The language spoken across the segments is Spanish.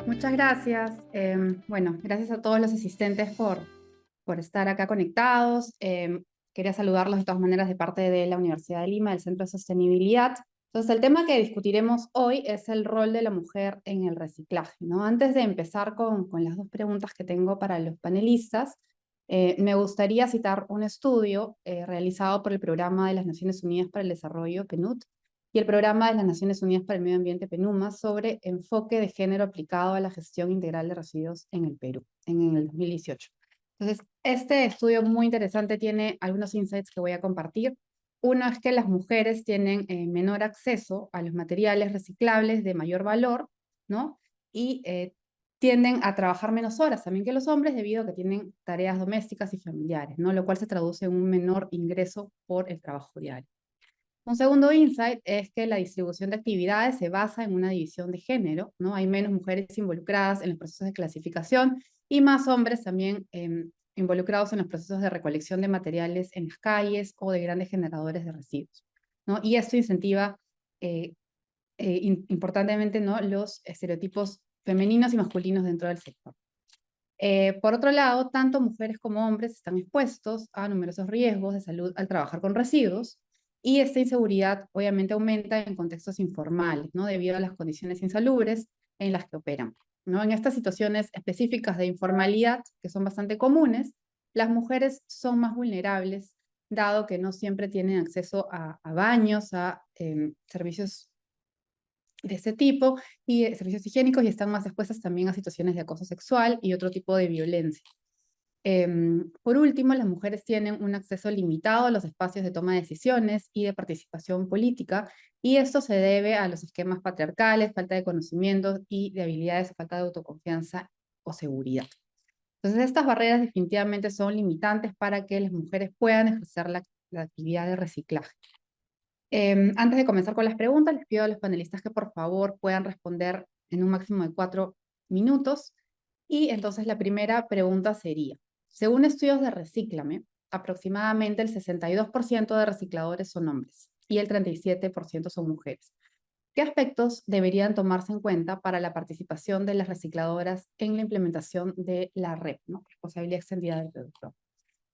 Muchas gracias. Bueno, gracias a todos los asistentes por estar acá conectados. Quería saludarlos de todas maneras de parte de la Universidad de Lima, del Centro de Sostenibilidad. Entonces, el tema que discutiremos hoy es el rol de la mujer en el reciclaje, ¿no? Antes de empezar con las dos preguntas que tengo para los panelistas, me gustaría citar un estudio realizado por el Programa de las Naciones Unidas para el Desarrollo, PNUD, y el Programa de las Naciones Unidas para el Medio Ambiente, PNUMA, sobre enfoque de género aplicado a la gestión integral de residuos en el Perú, en el 2018. Entonces, este estudio muy interesante tiene algunos insights que voy a compartir. Uno es que las mujeres tienen menor acceso a los materiales reciclables de mayor valor, ¿no? Y tienden a trabajar menos horas también que los hombres debido a que tienen tareas domésticas y familiares, ¿no? Lo cual se traduce en un menor ingreso por el trabajo diario. Un segundo insight es que la distribución de actividades se basa en una división de género, ¿no? Hay menos mujeres involucradas en los procesos de clasificación y más hombres también involucrados en los procesos de recolección de materiales en las calles o de grandes generadores de residuos, ¿no? Y esto incentiva importantemente, ¿no?, los estereotipos femeninos y masculinos dentro del sector. Por otro lado, tanto mujeres como hombres están expuestos a numerosos riesgos de salud al trabajar con residuos, y esta inseguridad obviamente aumenta en contextos informales, ¿no? Debido a las condiciones insalubres en las que operan, ¿no? En estas situaciones específicas de informalidad, que son bastante comunes, las mujeres son más vulnerables, dado que no siempre tienen acceso a baños, a servicios de este tipo y servicios higiénicos, y están más expuestas también a situaciones de acoso sexual y otro tipo de violencia. Por último, las mujeres tienen un acceso limitado a los espacios de toma de decisiones y de participación política, y esto se debe a los esquemas patriarcales, falta de conocimientos y de habilidades, falta de autoconfianza o seguridad. Entonces, estas barreras definitivamente son limitantes para que las mujeres puedan ejercer la actividad de reciclaje. Antes de comenzar con las preguntas, les pido a los panelistas que por favor puedan responder en un máximo de 4 minutos. Y entonces la primera pregunta sería, según estudios de Recíclame, aproximadamente el 62% de recicladores son hombres y el 37% son mujeres. ¿Qué aspectos deberían tomarse en cuenta para la participación de las recicladoras en la implementación de la REP, ¿no? Responsabilidad extendida del producto?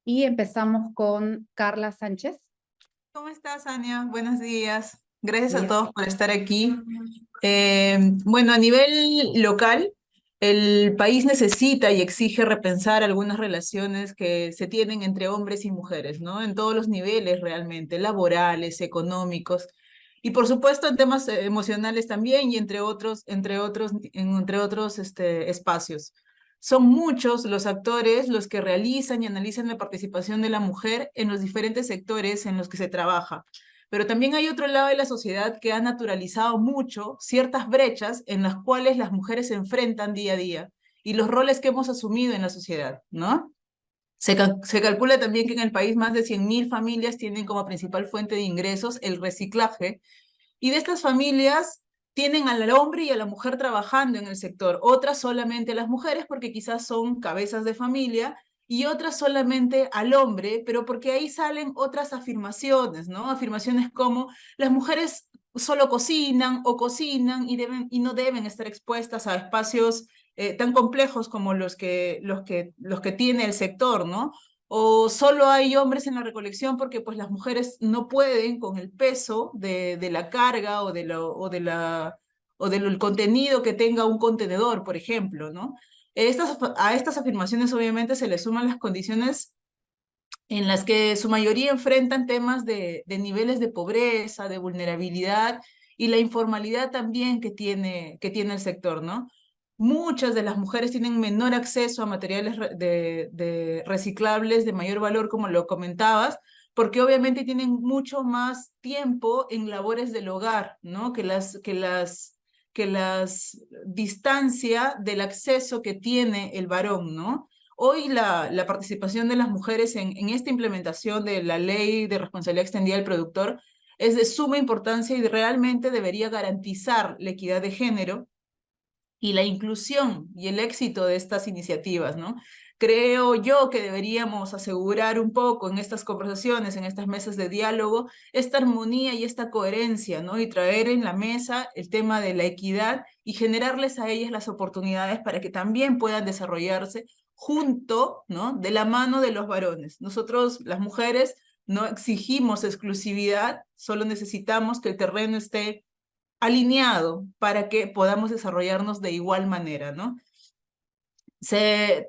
Y empezamos con Carla Sánchez. ¿Cómo estás, Ania? Buenos días. Gracias a Bien. todos por estar aquí. Bueno, a nivel local, el país necesita y exige repensar algunas relaciones que se tienen entre hombres y mujeres, ¿no? En todos los niveles realmente, laborales, económicos, y por supuesto en temas emocionales también, y entre otros espacios. Son muchos los actores los que realizan y analizan la participación de la mujer en los diferentes sectores en los que se trabaja. Pero también hay otro lado de la sociedad que ha naturalizado mucho ciertas brechas en las cuales las mujeres se enfrentan día a día y los roles que hemos asumido en la sociedad, ¿no? Se calcula también que en el país más de 100.000 familias tienen como principal fuente de ingresos el reciclaje, y de estas familias tienen al hombre y a la mujer trabajando en el sector, otras solamente a las mujeres porque quizás son cabezas de familia, y otras solamente al hombre, pero porque ahí salen otras afirmaciones, ¿no? Afirmaciones como las mujeres solo cocinan o cocinan y no deben estar expuestas a espacios tan complejos como los que tiene el sector, ¿no? O solo hay hombres en la recolección porque pues las mujeres no pueden con el peso de la carga o del contenido que tenga un contenedor, por ejemplo, ¿no? A estas afirmaciones obviamente se le suman las condiciones en las que su mayoría enfrentan temas de niveles de pobreza, de vulnerabilidad y la informalidad también que tiene el sector, ¿no? Muchas de las mujeres tienen menor acceso a materiales de reciclables de mayor valor, como lo comentabas, porque obviamente tienen mucho más tiempo en labores del hogar, ¿no? Que las distancia del acceso que tiene el varón, ¿no? Hoy la participación de las mujeres en esta implementación de la ley de responsabilidad extendida del productor es de suma importancia y realmente debería garantizar la equidad de género y la inclusión y el éxito de estas iniciativas, ¿no? Creo yo que deberíamos asegurar un poco en estas conversaciones, en estas mesas de diálogo, esta armonía y esta coherencia, ¿no? Y traer en la mesa el tema de la equidad y generarles a ellas las oportunidades para que también puedan desarrollarse junto, ¿no? De la mano de los varones. Nosotros, las mujeres, no exigimos exclusividad, solo necesitamos que el terreno esté alineado para que podamos desarrollarnos de igual manera, ¿no?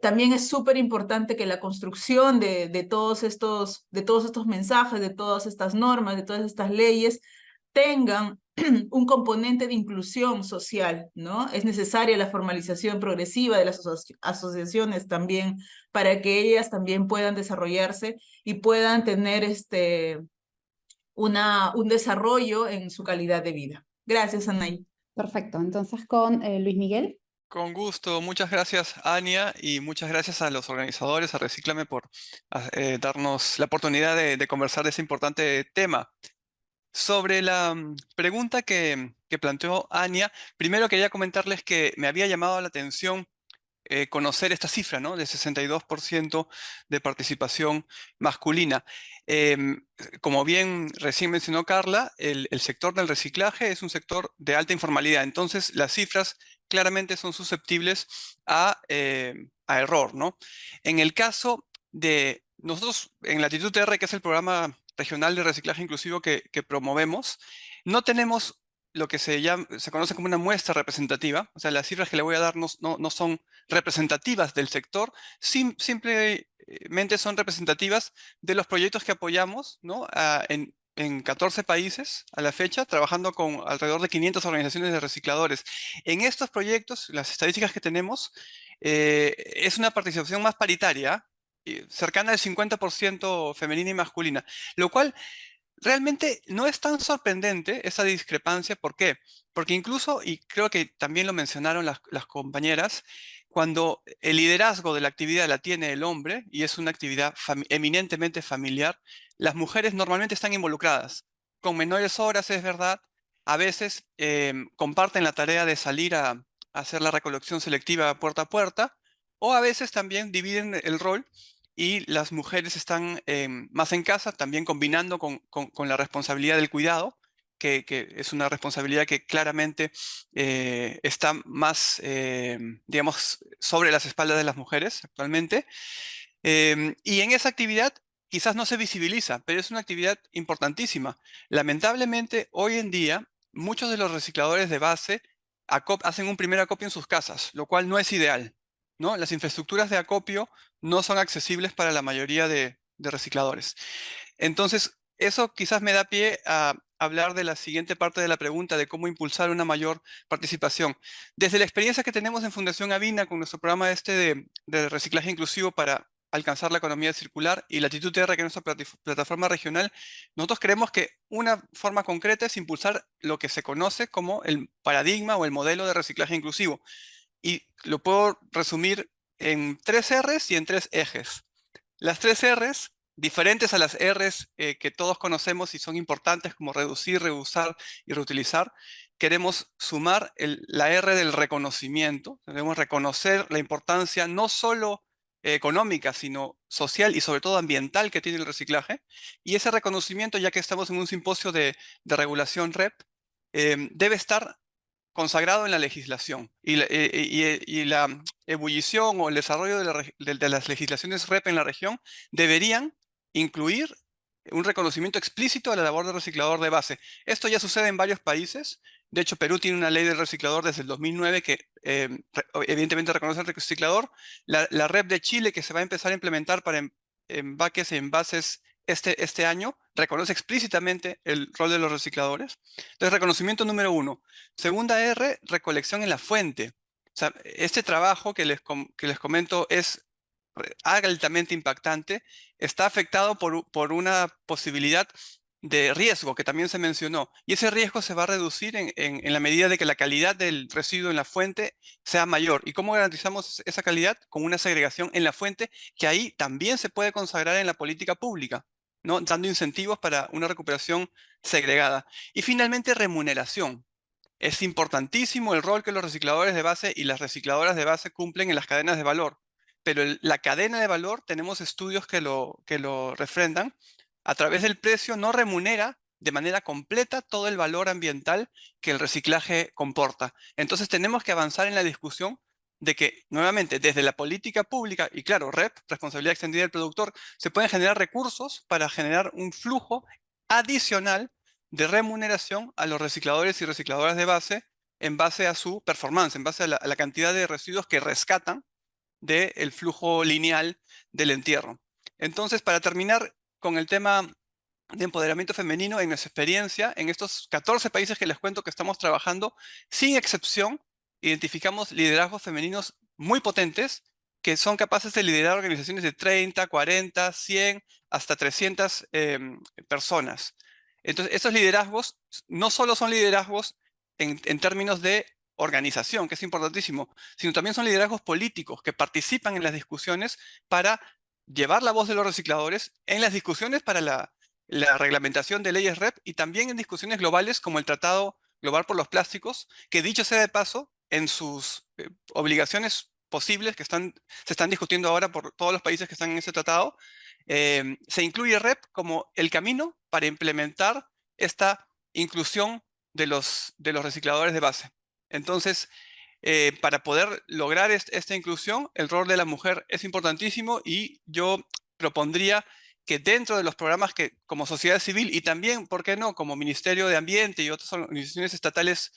También es súper importante que la construcción de todos estos mensajes, de todas estas normas, de todas estas leyes, tengan un componente de inclusión social, ¿no? Es necesaria la formalización progresiva de las asociaciones también para que ellas también puedan desarrollarse y puedan tener un desarrollo en su calidad de vida. Gracias, Anaí. Perfecto, entonces con Luis Miguel. Con gusto, muchas gracias Ania y muchas gracias a los organizadores, a Recíclame por darnos la oportunidad de conversar de ese importante tema. Sobre la pregunta que planteó Ania, primero quería comentarles que me había llamado la atención conocer esta cifra, ¿no? De 62% de participación masculina. Como bien recién mencionó Carla, el sector del reciclaje es un sector de alta informalidad, entonces las cifras claramente son susceptibles a error, ¿no? En el caso de nosotros, en Latitud TR, que es el programa regional de reciclaje inclusivo que promovemos, no tenemos lo que se conoce como una muestra representativa, o sea, las cifras que le voy a dar no son representativas del sector, simplemente son representativas de los proyectos que apoyamos, ¿no? En 14 países a la fecha, trabajando con alrededor de 500 organizaciones de recicladores. En estos proyectos, las estadísticas que tenemos, es una participación más paritaria, cercana al 50% femenina y masculina, lo cual realmente no es tan sorprendente esa discrepancia. ¿Por qué? Porque incluso, y creo que también lo mencionaron las compañeras, cuando el liderazgo de la actividad la tiene el hombre y es una actividad eminentemente familiar, las mujeres normalmente están involucradas. Con menores horas, es verdad, a veces comparten la tarea de salir a hacer la recolección selectiva puerta a puerta, o a veces también dividen el rol y las mujeres están más en casa, también combinando con la responsabilidad del cuidado, que es una responsabilidad que claramente está más, digamos, sobre las espaldas de las mujeres actualmente. Y en esa actividad quizás no se visibiliza, pero es una actividad importantísima. Lamentablemente, hoy en día, muchos de los recicladores de base hacen un primer acopio en sus casas, lo cual no es ideal, ¿no? Las infraestructuras de acopio no son accesibles para la mayoría de recicladores. Entonces, eso quizás me da pie a hablar de la siguiente parte de la pregunta, de cómo impulsar una mayor participación. Desde la experiencia que tenemos en Fundación Avina con nuestro programa de reciclaje inclusivo para alcanzar la economía circular y Latitud TR, que es nuestra plataforma regional, nosotros creemos que una forma concreta es impulsar lo que se conoce como el paradigma o el modelo de reciclaje inclusivo. Y lo puedo resumir en 3 Rs y en 3 ejes. Las 3 Rs, diferentes a las Rs que todos conocemos y son importantes, como reducir, reusar y reutilizar, queremos sumar la R del reconocimiento. Debemos reconocer la importancia no solo económica, sino social y sobre todo ambiental que tiene el reciclaje. Y ese reconocimiento, ya que estamos en un simposio de regulación REP, debe estar consagrado en la legislación. Y la ebullición o el desarrollo de las legislaciones REP en la región deberían incluir un reconocimiento explícito a la labor del reciclador de base. Esto ya sucede en varios países. De hecho, Perú tiene una ley del reciclador desde el 2009 que evidentemente reconoce al reciclador. La REP de Chile, que se va a empezar a implementar para empaques y envases este año, reconoce explícitamente el rol de los recicladores. Entonces, reconocimiento número 1. Segunda R, recolección en la fuente. O sea, este trabajo que les comento es altamente impactante, está afectado por una posibilidad de riesgo que también se mencionó. Y ese riesgo se va a reducir en la medida de que la calidad del residuo en la fuente sea mayor. ¿Y cómo garantizamos esa calidad? Con una segregación en la fuente, que ahí también se puede consagrar en la política pública, ¿no? Dando incentivos para una recuperación segregada. Y finalmente, remuneración. Es importantísimo el rol que los recicladores de base y las recicladoras de base cumplen en las cadenas de valor, pero la cadena de valor, tenemos estudios que lo refrendan, a través del precio no remunera de manera completa todo el valor ambiental que el reciclaje comporta. Entonces tenemos que avanzar en la discusión de que, nuevamente, desde la política pública, y claro, REP, responsabilidad extendida del productor, se pueden generar recursos para generar un flujo adicional de remuneración a los recicladores y recicladoras de base en base a su performance, en base a la cantidad de residuos que rescatan del flujo lineal del entierro. Entonces, para terminar con el tema de empoderamiento femenino, en nuestra experiencia, en estos 14 países que les cuento que estamos trabajando, sin excepción, identificamos liderazgos femeninos muy potentes que son capaces de liderar organizaciones de 30, 40, 100, hasta 300 personas. Entonces, esos liderazgos no solo son liderazgos en términos de organización, que es importantísimo, sino también son liderazgos políticos que participan en las discusiones para llevar la voz de los recicladores en las discusiones para la reglamentación de leyes REP y también en discusiones globales como el Tratado Global por los Plásticos, que dicho sea de paso, en sus obligaciones posibles que se están discutiendo ahora por todos los países que están en ese tratado, se incluye REP como el camino para implementar esta inclusión de los recicladores de base. Entonces, para poder lograr esta inclusión, el rol de la mujer es importantísimo y yo propondría que dentro de los programas que como sociedad civil y también, ¿por qué no?, como Ministerio de Ambiente y otras organizaciones estatales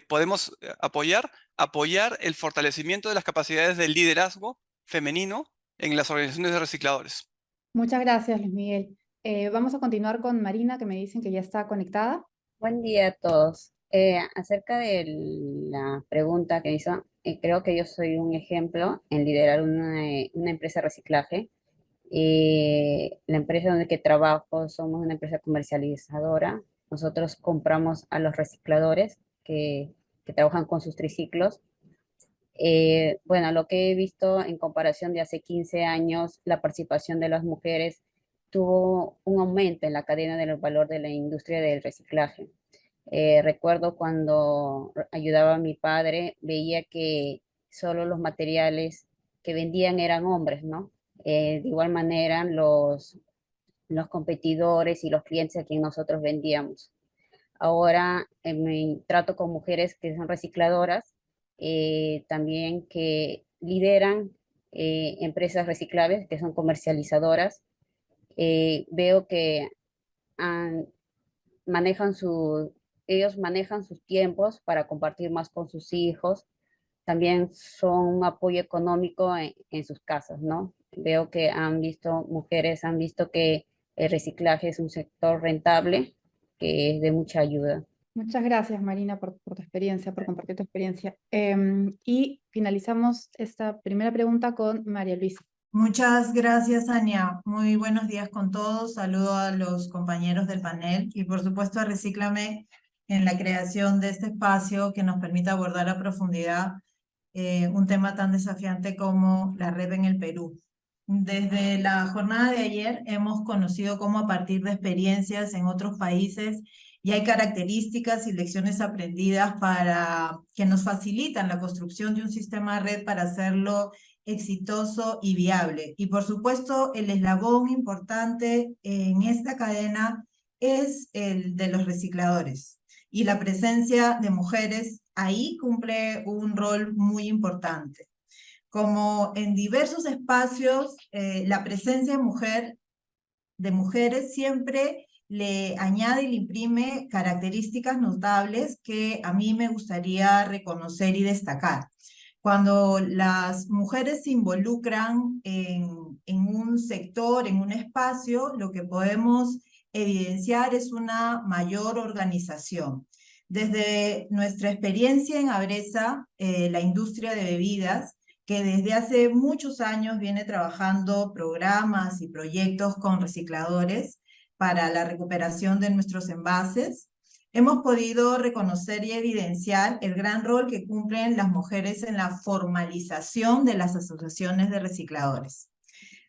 podemos apoyar el fortalecimiento de las capacidades del liderazgo femenino en las organizaciones de recicladores. Muchas gracias, Luis Miguel. Vamos a continuar con Marina, que me dicen que ya está conectada. Buen día a todos. Acerca de la pregunta que hizo, creo que yo soy un ejemplo en liderar una empresa de reciclaje. La empresa donde que trabajo somos una empresa comercializadora. Nosotros compramos a los recicladores que trabajan con sus triciclos. Bueno, lo que he visto en comparación de hace 15 años, la participación de las mujeres tuvo un aumento en la cadena del valor de la industria del reciclaje. Recuerdo cuando ayudaba a mi padre, veía que solo los materiales que vendían eran hombres, ¿no? De igual manera, los competidores y los clientes a quien nosotros vendíamos. Ahora me trato con mujeres que son recicladoras, también que lideran empresas reciclables, que son comercializadoras. Veo que han, manejan ellos manejan sus tiempos para compartir más con sus hijos. También son un apoyo económico en sus casas, ¿no? Veo que mujeres han visto que el reciclaje es un sector rentable, que es de mucha ayuda. Muchas gracias, Marina, por tu experiencia, por compartir tu experiencia. Y finalizamos esta primera pregunta con María Luisa. Muchas gracias, Ania. Muy buenos días con todos. Saludo a los compañeros del panel y por supuesto a Recíclame en la creación de este espacio que nos permita abordar a profundidad un tema tan desafiante como la REP en el Perú. Desde la jornada de ayer hemos conocido cómo a partir de experiencias en otros países y hay características y lecciones aprendidas que nos facilitan la construcción de un sistema de red para hacerlo exitoso y viable. Y por supuesto, el eslabón importante en esta cadena es el de los recicladores. Y la presencia de mujeres ahí cumple un rol muy importante. Como en diversos espacios, la presencia de mujeres siempre le añade y le imprime características notables que a mí me gustaría reconocer y destacar. Cuando las mujeres se involucran en un sector, en un espacio, lo que podemos evidenciar es una mayor organización. Desde nuestra experiencia en Abresa, la industria de bebidas, que desde hace muchos años viene trabajando programas y proyectos con recicladores para la recuperación de nuestros envases, hemos podido reconocer y evidenciar el gran rol que cumplen las mujeres en la formalización de las asociaciones de recicladores.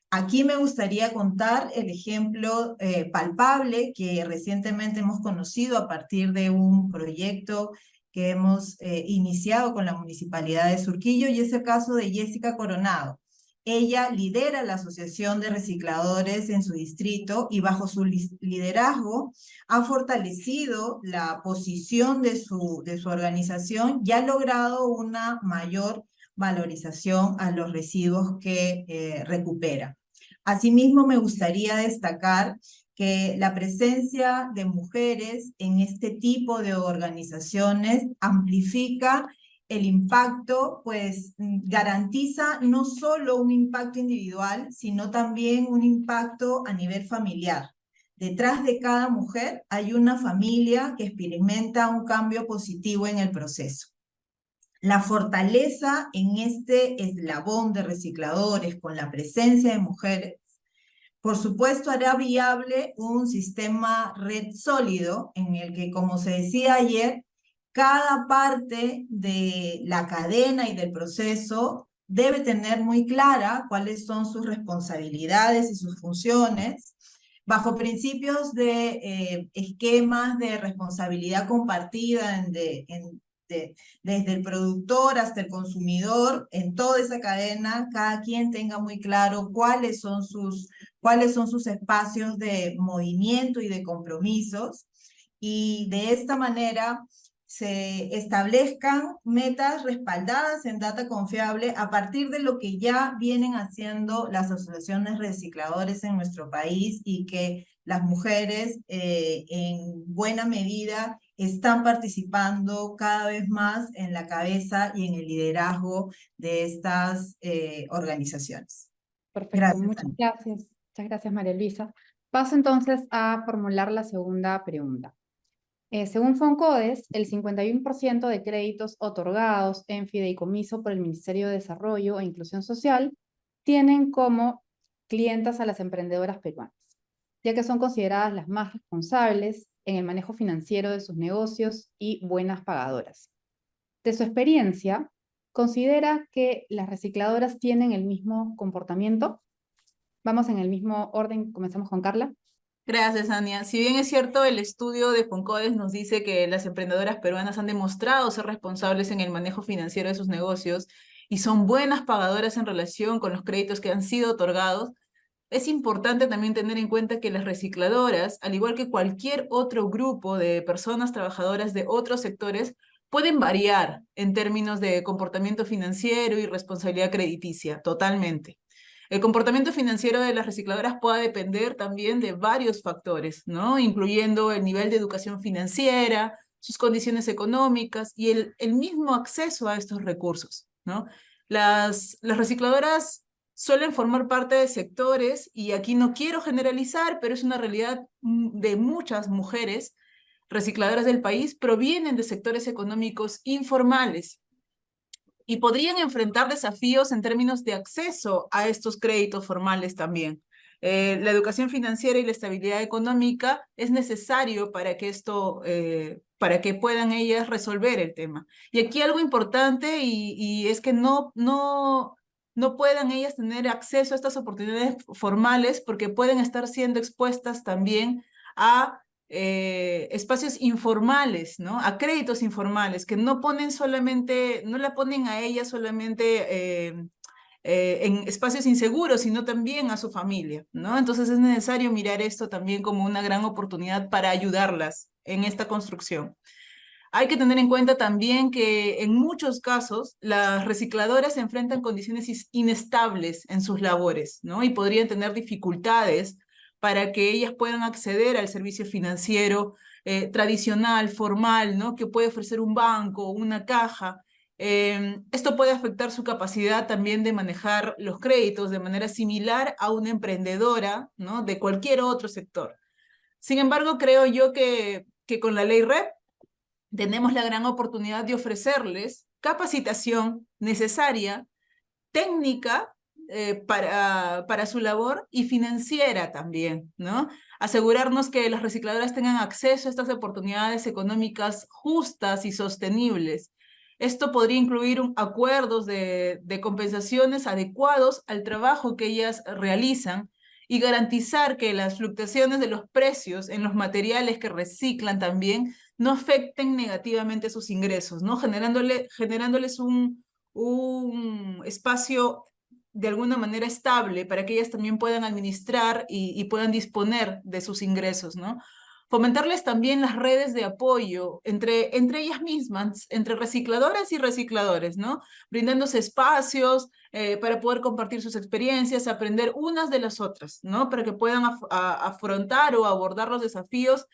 Aquí me gustaría contar el ejemplo palpable que recientemente hemos conocido a partir de un proyecto que hemos iniciado con la Municipalidad de Surquillo, y es el caso de Jessica Coronado. Ella lidera la Asociación de Recicladores en su distrito y bajo su liderazgo ha fortalecido la posición de su organización y ha logrado una mayor valorización a los residuos que recupera. Asimismo, me gustaría destacar que la presencia de mujeres en este tipo de organizaciones amplifica el impacto, pues garantiza no solo un impacto individual, sino también un impacto a nivel familiar. Detrás de cada mujer hay una familia que experimenta un cambio positivo en el proceso. La fortaleza en este eslabón de recicladores con la presencia de mujeres, por supuesto, hará viable un sistema red sólido en el que, como se decía ayer, cada parte de la cadena y del proceso debe tener muy clara cuáles son sus responsabilidades y sus funciones, bajo principios de esquemas de responsabilidad compartida desde el productor hasta el consumidor, en toda esa cadena, cada quien tenga muy claro cuáles son sus espacios de movimiento y de compromisos, y de esta manera se establezcan metas respaldadas en data confiable a partir de lo que ya vienen haciendo las asociaciones recicladores en nuestro país y que las mujeres en buena medida están participando cada vez más en la cabeza y en el liderazgo de estas organizaciones. Perfecto, Gracias, muchas Ana. gracias. Muchas gracias, María Luisa. Paso entonces a formular la segunda pregunta. Según Foncodes, el 51% de créditos otorgados en fideicomiso por el Ministerio de Desarrollo e Inclusión Social tienen como clientas a las emprendedoras peruanas, ya que son consideradas las más responsables en el manejo financiero de sus negocios y buenas pagadoras. De su experiencia, ¿considera que las recicladoras tienen el mismo comportamiento? Vamos en el mismo orden, comenzamos con Carla. Gracias, Ania. Si bien es cierto, el estudio de Foncodes nos dice que las emprendedoras peruanas han demostrado ser responsables en el manejo financiero de sus negocios y son buenas pagadoras en relación con los créditos que han sido otorgados, es importante también tener en cuenta que las recicladoras, al igual que cualquier otro grupo de personas trabajadoras de otros sectores, pueden variar en términos de comportamiento financiero y responsabilidad crediticia, totalmente. El comportamiento financiero de las recicladoras puede depender también de varios factores, ¿no? Incluyendo el nivel de educación financiera, sus condiciones económicas y el mismo acceso a estos recursos, ¿no? Las recicladoras suelen formar parte de sectores, y aquí no quiero generalizar, pero es una realidad de muchas mujeres recicladoras del país, provienen de sectores económicos informales y podrían enfrentar desafíos en términos de acceso a estos créditos formales también. La educación financiera y la estabilidad económica es necesario para que para que puedan ellas resolver el tema. Y aquí algo importante y es que no puedan ellas tener acceso a estas oportunidades formales porque pueden estar siendo expuestas también a espacios informales, ¿no? A créditos informales que no la ponen a ella solamente en espacios inseguros, sino también a su familia, ¿no? Entonces es necesario mirar esto también como una gran oportunidad para ayudarlas en esta construcción. Hay que tener en cuenta también que en muchos casos las recicladoras se enfrentan condiciones inestables en sus labores, ¿no? Y podrían tener dificultades para que ellas puedan acceder al servicio financiero tradicional, formal, ¿no? Que puede ofrecer un banco o una caja. Esto puede afectar su capacidad también de manejar los créditos de manera similar a una emprendedora, ¿no? De cualquier otro sector. Sin embargo, creo yo que con la ley REP tenemos la gran oportunidad de ofrecerles capacitación necesaria, técnica para su labor y financiera también, ¿no? Asegurarnos que las recicladoras tengan acceso a estas oportunidades económicas justas y sostenibles. Esto podría incluir acuerdos de compensaciones adecuados al trabajo que ellas realizan y garantizar que las fluctuaciones de los precios en los materiales que reciclan también no afecten negativamente sus ingresos, ¿no? Generándoles un espacio de alguna manera estable para que ellas también puedan administrar y puedan disponer de sus ingresos, ¿no? Fomentarles también las redes de apoyo entre ellas mismas, entre recicladoras y recicladores, ¿no? Brindándose espacios para poder compartir sus experiencias, aprender unas de las otras, ¿no? Para que puedan afrontar o abordar los desafíos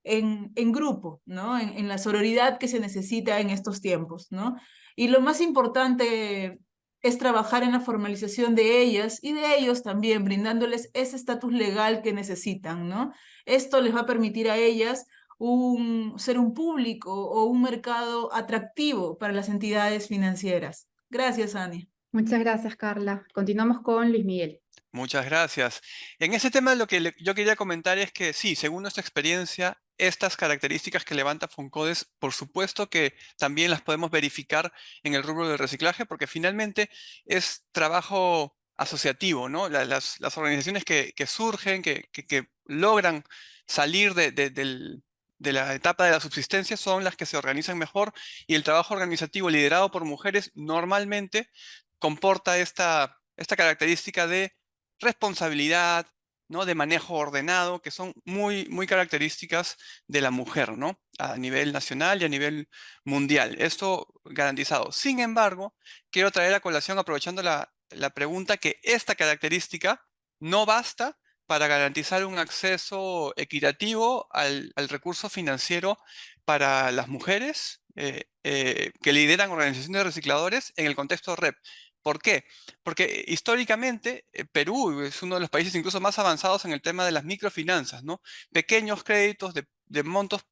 en grupo, ¿no? En la sororidad que se necesita en estos tiempos, ¿no? Y lo más importante es trabajar en la formalización de ellas y de ellos también, brindándoles ese estatus legal que necesitan, ¿no? Esto les va a permitir a ellas ser un público o un mercado atractivo para las entidades financieras. Gracias, Ania. Muchas gracias, Carla. Continuamos con Luis Miguel. Muchas gracias. En ese tema lo que yo quería comentar es que sí, según nuestra experiencia, estas características que levanta Foncodes, por supuesto que también las podemos verificar en el rubro del reciclaje, porque finalmente es trabajo asociativo, ¿no? Las organizaciones que surgen, que logran salir de la etapa de la subsistencia son las que se organizan mejor, y el trabajo organizativo liderado por mujeres normalmente comporta esta característica de responsabilidad, ¿no? De manejo ordenado, que son muy, muy características de la mujer, ¿no? A nivel nacional y a nivel mundial. Esto garantizado. Sin embargo, quiero traer a colación, aprovechando la pregunta, que esta característica no basta para garantizar un acceso equitativo al recurso financiero para las mujeres que lideran organizaciones de recicladores en el contexto REP. ¿Por qué? Porque históricamente Perú es uno de los países incluso más avanzados en el tema de las microfinanzas, ¿no? Pequeños créditos de montos,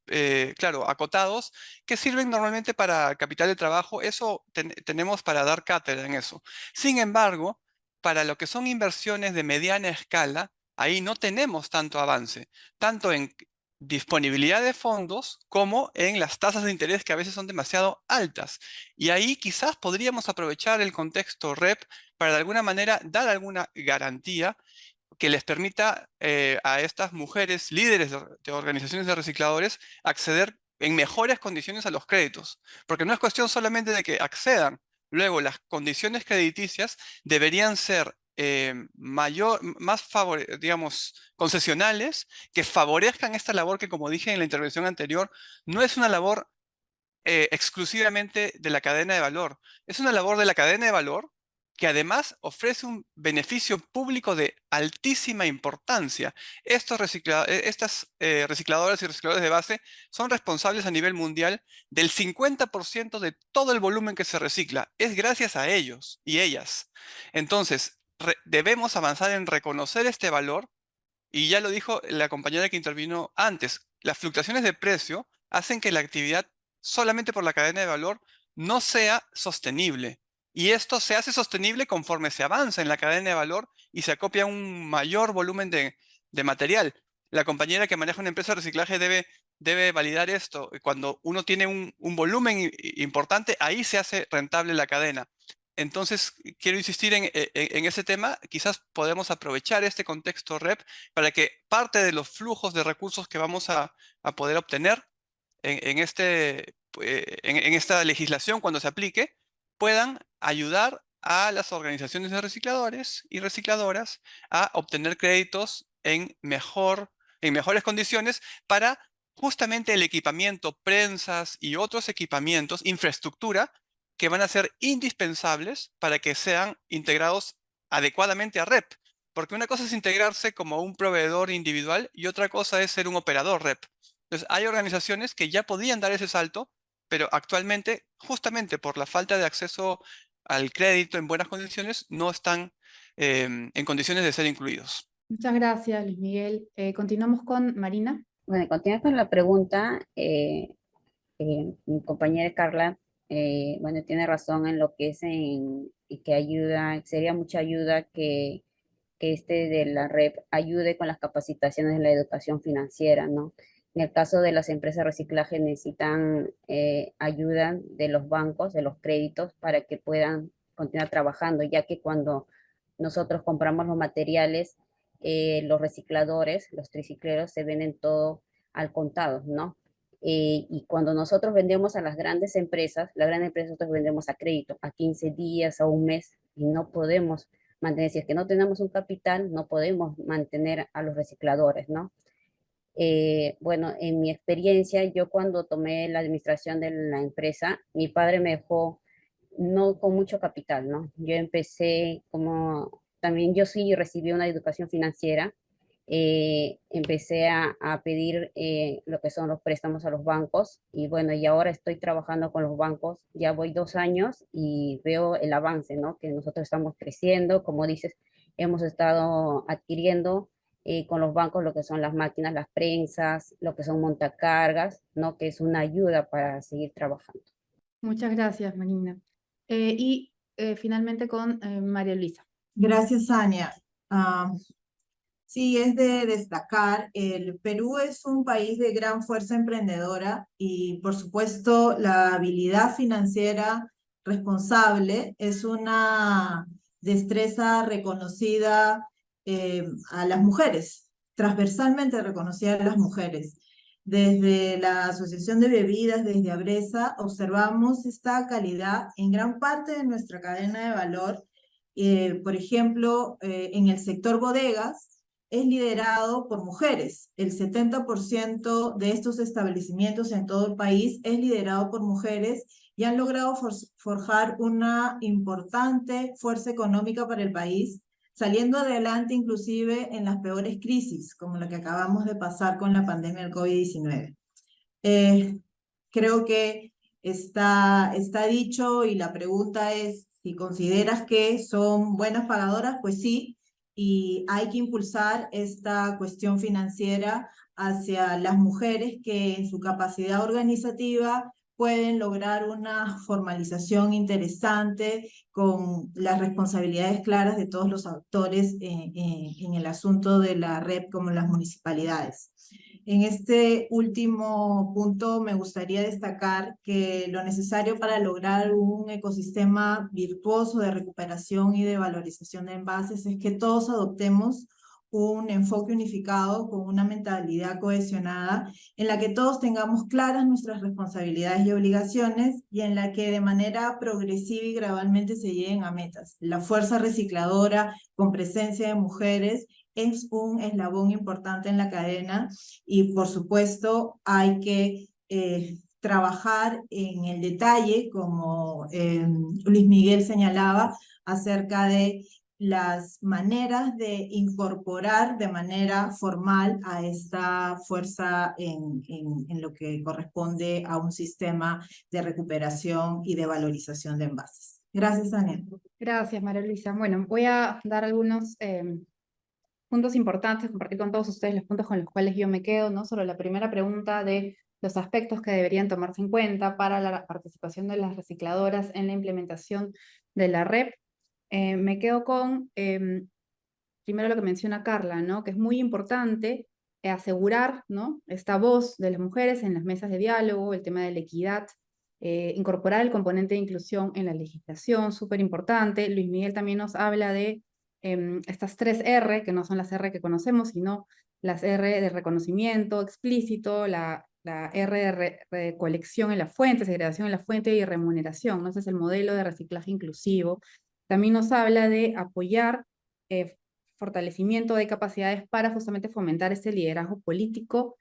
claro, acotados, que sirven normalmente para capital de trabajo. Eso tenemos para dar cátedra en eso. Sin embargo, para lo que son inversiones de mediana escala, ahí no tenemos tanto avance, tanto en disponibilidad de fondos como en las tasas de interés, que a veces son demasiado altas. Y ahí quizás podríamos aprovechar el contexto REP para de alguna manera dar alguna garantía que les permita a estas mujeres líderes de organizaciones de recicladores acceder en mejores condiciones a los créditos. Porque no es cuestión solamente de que accedan. Luego, las condiciones crediticias deberían ser digamos, concesionales, que favorezcan esta labor que, como dije en la intervención anterior, no es una labor exclusivamente de la cadena de valor. Es una labor de la cadena de valor que además ofrece un beneficio público de altísima importancia. Estas recicladoras y recicladores de base son responsables a nivel mundial del 50% de todo el volumen que se recicla. Es gracias a ellos y ellas. Entonces, debemos avanzar en reconocer este valor, y ya lo dijo la compañera que intervino antes. Las fluctuaciones de precio hacen que la actividad solamente por la cadena de valor no sea sostenible. Y esto se hace sostenible conforme se avanza en la cadena de valor y se acopia un mayor volumen de material. La compañera que maneja una empresa de reciclaje debe validar esto. Cuando uno tiene un volumen importante, ahí se hace rentable la cadena. Entonces, quiero insistir en ese tema. Quizás podemos aprovechar este contexto REP para que parte de los flujos de recursos que vamos a poder obtener en esta legislación, cuando se aplique, puedan ayudar a las organizaciones de recicladores y recicladoras a obtener créditos en mejores condiciones para justamente el equipamiento, prensas y otros equipamientos, infraestructura, que van a ser indispensables para que sean integrados adecuadamente a REP. Porque una cosa es integrarse como un proveedor individual y otra cosa es ser un operador REP. Entonces, hay organizaciones que ya podían dar ese salto, pero actualmente, justamente por la falta de acceso al crédito en buenas condiciones, no están en condiciones de ser incluidos. Muchas gracias, Luis Miguel. Continuamos con Marina. Bueno, continuando con la pregunta, mi compañera Carla, bueno, tiene razón en lo que es y que ayuda, sería mucha ayuda que este de la REP ayude con las capacitaciones de la educación financiera, ¿no? En el caso de las empresas de reciclaje necesitan ayuda de los bancos, de los créditos, para que puedan continuar trabajando, ya que cuando nosotros compramos los materiales, los recicladores, los tricicleros se venden todo al contado, ¿no? Y cuando nosotros vendemos a las grandes empresas nosotros vendemos a crédito, a 15 días, a un mes, y no podemos mantener, si es que no tenemos un capital, no podemos mantener a los recicladores, ¿no? Bueno, en mi experiencia, yo cuando tomé la administración de la empresa, mi padre me dejó no con mucho capital, ¿no? Yo empecé como, también yo sí recibí una educación financiera, empecé a pedir lo que son los préstamos a los bancos y bueno, y ahora estoy trabajando con los bancos, ya voy 2 años y veo el avance, ¿no? Que nosotros estamos creciendo, como dices, hemos estado adquiriendo con los bancos lo que son las máquinas, las prensas, lo que son montacargas, ¿no? Que es una ayuda para seguir trabajando. Muchas gracias, Marina. Finalmente con María Luisa. Gracias, Ania. Sí, es de destacar, el Perú es un país de gran fuerza emprendedora y por supuesto la habilidad financiera responsable es una destreza reconocida a las mujeres, transversalmente reconocida a las mujeres. Desde la Asociación de Bebidas, desde Abresa, observamos esta calidad en gran parte de nuestra cadena de valor. Por ejemplo, en el sector bodegas, es liderado por mujeres. El 70% de estos establecimientos en todo el país es liderado por mujeres y han logrado forjar una importante fuerza económica para el país, saliendo adelante inclusive en las peores crisis, como la que acabamos de pasar con la pandemia del COVID-19. Creo que está dicho y la pregunta es si consideras que son buenas pagadoras, pues sí, y hay que impulsar esta cuestión financiera hacia las mujeres que en su capacidad organizativa pueden lograr una formalización interesante con las responsabilidades claras de todos los actores en el asunto de la red, como las municipalidades. En este último punto me gustaría destacar que lo necesario para lograr un ecosistema virtuoso de recuperación y de valorización de envases es que todos adoptemos un enfoque unificado con una mentalidad cohesionada en la que todos tengamos claras nuestras responsabilidades y obligaciones y en la que de manera progresiva y gradualmente se lleguen a metas. La fuerza recicladora con presencia de mujeres es un eslabón importante en la cadena y por supuesto hay que trabajar en el detalle, como Luis Miguel señalaba, acerca de las maneras de incorporar de manera formal a esta fuerza en lo que corresponde a un sistema de recuperación y de valorización de envases. Gracias, Ania. Gracias, María Luisa. Bueno, voy a dar algunos puntos importantes, compartir con todos ustedes los puntos con los cuales yo me quedo, ¿no? Sobre la primera pregunta de los aspectos que deberían tomarse en cuenta para la participación de las recicladoras en la implementación de la REP. Me quedo con, primero lo que menciona Carla, ¿no? Que es muy importante asegurar, ¿no? Esta voz de las mujeres en las mesas de diálogo, el tema de la equidad, incorporar el componente de inclusión en la legislación, súper importante. Luis Miguel también nos habla de estas 3 R, que no son las R que conocemos, sino las R de reconocimiento explícito, la R de recolección en la fuente, segregación en la fuente y remuneración, ¿no? Ese es el modelo de reciclaje inclusivo. También nos habla de apoyar fortalecimiento de capacidades para justamente fomentar este liderazgo político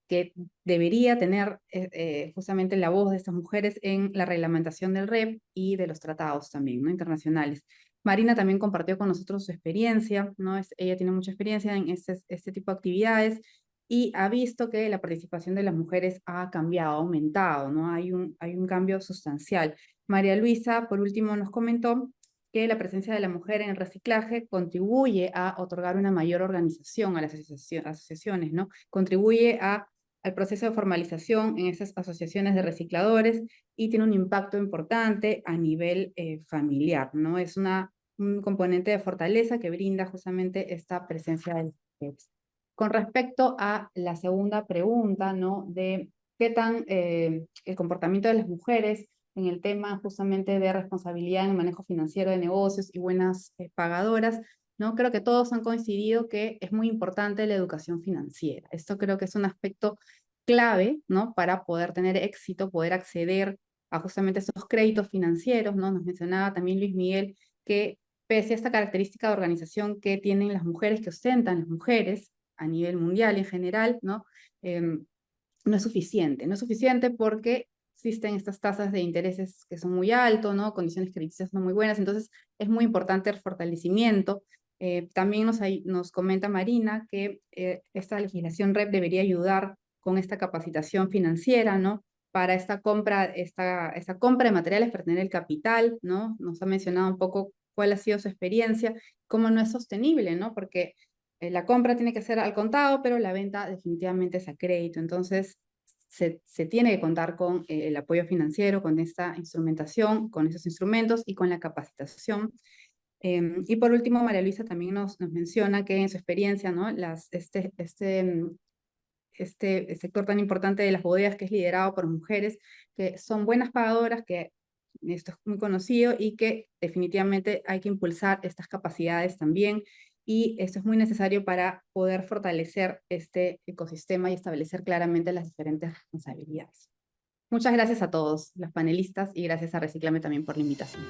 que debería tener justamente la voz de estas mujeres en la reglamentación del REP y de los tratados también, ¿no? Internacionales. Marina también compartió con nosotros su experiencia, ¿no? Ella tiene mucha experiencia en este tipo de actividades y ha visto que la participación de las mujeres ha cambiado, ha aumentado, ¿no? Hay un cambio sustancial. María Luisa, por último, nos comentó que la presencia de la mujer en el reciclaje contribuye a otorgar una mayor organización a las asociaciones, ¿no? Contribuye al proceso de formalización en esas asociaciones de recicladores y tiene un impacto importante a nivel familiar, ¿no? Es un componente de fortaleza que brinda justamente esta presencia de las mujeres. Con respecto a la segunda pregunta, ¿no? De qué tan el comportamiento de las mujeres en el tema justamente de responsabilidad en el manejo financiero de negocios y buenas pagadoras, ¿no? Creo que todos han coincidido que es muy importante la educación financiera. Esto creo que es un aspecto clave, ¿no? Para poder tener éxito, poder acceder a justamente esos créditos financieros, ¿no? Nos mencionaba también Luis Miguel que pese a esta característica de organización que tienen las mujeres, que ostentan las mujeres a nivel mundial en general, ¿no? No es suficiente. No es suficiente porque existen estas tasas de intereses que son muy altos, ¿no? Condiciones crediticias no muy buenas, entonces es muy importante el fortalecimiento. También nos comenta Marina que esta legislación REP debería ayudar con esta capacitación financiera, ¿no? Para esta compra de materiales para tener el capital, ¿no? Nos ha mencionado un poco cuál ha sido su experiencia, cómo no es sostenible, ¿no? Porque la compra tiene que ser al contado, pero la venta definitivamente es a crédito. Entonces, se tiene que contar con el apoyo financiero, con esta instrumentación, con esos instrumentos y con la capacitación. Y por último, María Luisa también nos menciona que en su experiencia, ¿no? Este sector tan importante de las bodegas que es liderado por mujeres que son buenas pagadoras, que esto es muy conocido y que definitivamente hay que impulsar estas capacidades también y esto es muy necesario para poder fortalecer este ecosistema y establecer claramente las diferentes responsabilidades. Muchas gracias a todos los panelistas y gracias a Recíclame también por la invitación.